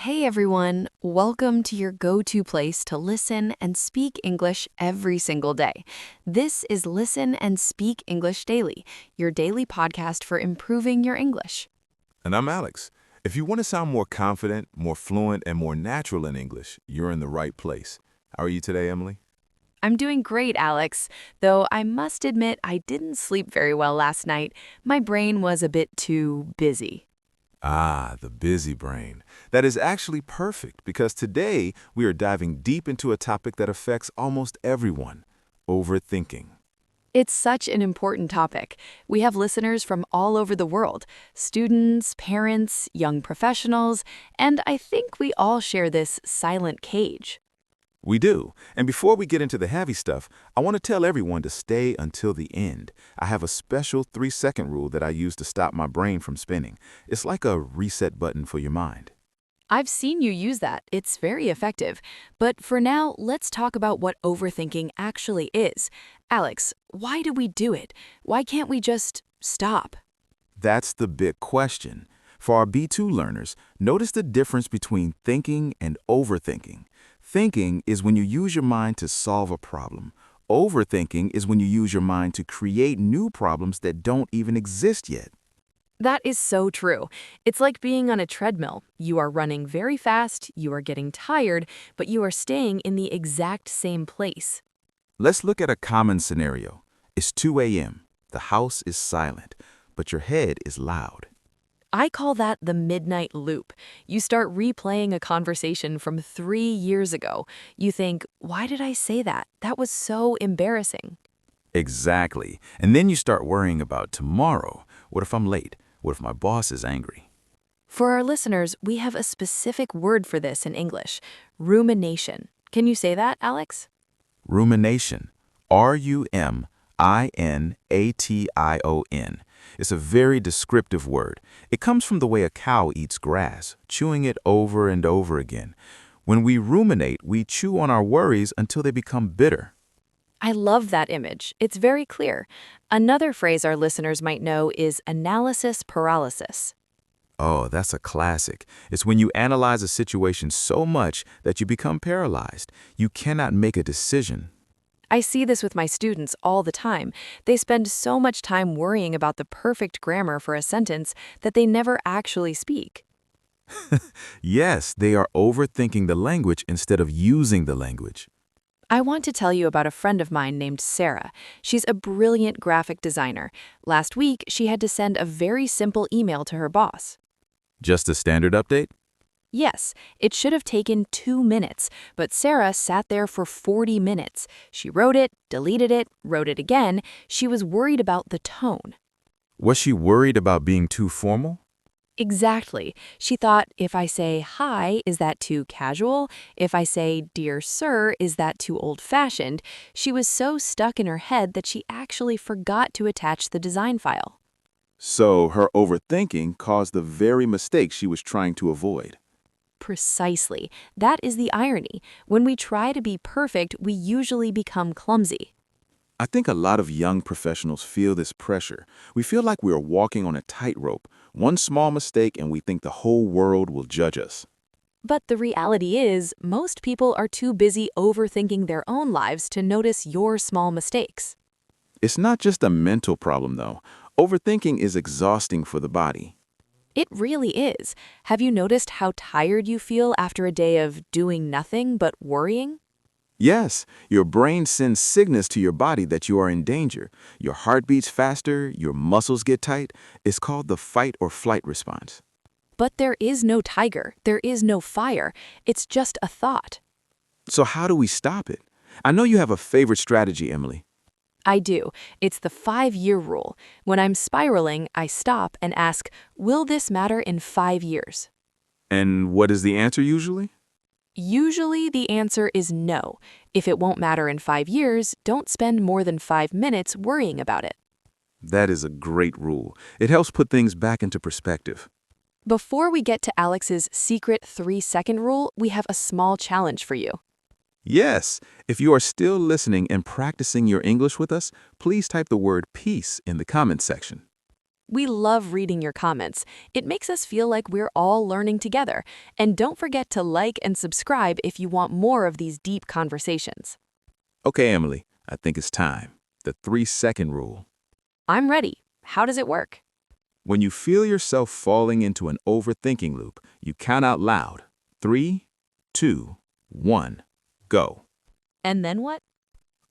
Hey everyone, welcome to your go-to place to listen and speak English every single day. This is Listen and Speak English Daily, your daily podcast for improving your English. And I'm Alex. If you want to sound more confident, more fluent, and more natural in English, you're in the right place. How are you today, Emily? I'm doing great, Alex, though I must admit I didn't sleep very well last night. My brain was a bit too busy. Ah, the busy brain. That is actually perfect because today we are diving deep into a topic that affects almost everyone, overthinking. It's such an important topic. We have listeners from all over the world, students, parents, young professionals, and I think we all share this silent cage. We do. And before we get into the heavy stuff, I want to tell everyone to stay until the end. I have a special 3-second rule that I use to stop my brain from spinning. It's like a reset button for your mind. I've seen you use that. It's very effective. But for now, let's talk about what overthinking actually is. Alex, why do we do it? Why can't we just stop? That's the big question. For our B2 learners, notice the difference between thinking and overthinking. Thinking is when you use your mind to solve a problem. Overthinking is when you use your mind to create new problems that don't even exist yet. That is so true. It's like being on a treadmill. You are running very fast, you are getting tired, but you are staying in the exact same place. Let's look at a common scenario. It's 2 a.m. The house is silent, but your head is loud. I call that the midnight loop. You start replaying a conversation from 3 years ago. You think, why did I say that? That was so embarrassing. Exactly. And then you start worrying about tomorrow. What if I'm late? What if my boss is angry? For our listeners, we have a specific word for this in English, rumination. Can you say that, Alex? Rumination. Rumination. It's a very descriptive word. It comes from the way a cow eats grass, chewing it over and over again. When we ruminate, we chew on our worries until they become bitter. I love that image. It's very clear. Another phrase our listeners might know is analysis paralysis. Oh, that's a classic. It's when you analyze a situation so much that you become paralyzed. You cannot make a decision. I see this with my students all the time. They spend so much time worrying about the perfect grammar for a sentence that they never actually speak. Yes, they are overthinking the language instead of using the language. I want to tell you about a friend of mine named Sarah. She's a brilliant graphic designer. Last week, she had to send a very simple email to her boss. Just a standard update? Yes, it should have taken 2 minutes, but Sarah sat there for 40 minutes. She wrote it, deleted it, wrote it again. She was worried about the tone. Was she worried about being too formal? Exactly. She thought, if I say hi, is that too casual? If I say dear sir, is that too old-fashioned? She was so stuck in her head that she actually forgot to attach the design file. So her overthinking caused the very mistake she was trying to avoid. Precisely. That is the irony. When we try to be perfect, we usually become clumsy. I think a lot of young professionals feel this pressure. We feel like we are walking on a tightrope. One small mistake and we think the whole world will judge us. But the reality is, most people are too busy overthinking their own lives to notice your small mistakes. It's not just a mental problem, though. Overthinking is exhausting for the body. It really is. Have you noticed how tired you feel after a day of doing nothing but worrying? Yes, your brain sends signals to your body that you are in danger. Your heart beats faster, your muscles get tight. It's called the fight or flight response. But there is no tiger. There is no fire. It's just a thought. So how do we stop it? I know you have a favorite strategy, Emily. I do. It's the 5-year rule. When I'm spiraling, I stop and ask, will this matter in 5 years? And what is the answer usually? Usually the answer is no. If it won't matter in 5 years, don't spend more than 5 minutes worrying about it. That is a great rule. It helps put things back into perspective. Before we get to Alex's secret 3-second rule, we have a small challenge for you. Yes, if you are still listening and practicing your English with us, please type the word peace in the comments section. We love reading your comments. It makes us feel like we're all learning together. And don't forget to like and subscribe if you want more of these deep conversations. Okay, Emily, I think it's time. The 3-second rule. I'm ready. How does it work? When you feel yourself falling into an overthinking loop, you count out loud. 3, 2, 1, go. And then what?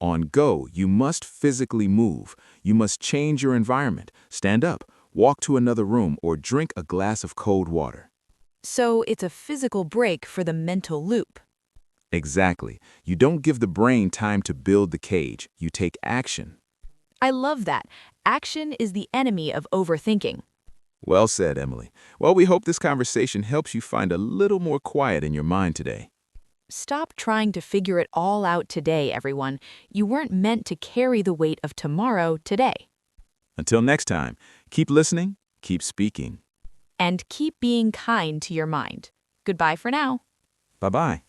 On go, you must physically move. You must change your environment, stand up, walk to another room, or drink a glass of cold water. So it's a physical break for the mental loop. Exactly. You don't give the brain time to build the cage. You take action. I love that. Action is the enemy of overthinking. Well said, Emily. Well, we hope this conversation helps you find a little more quiet in your mind today. Stop trying to figure it all out today, everyone. You weren't meant to carry the weight of tomorrow today. Until next time, keep listening, keep speaking. And keep being kind to your mind. Goodbye for now. Bye-bye.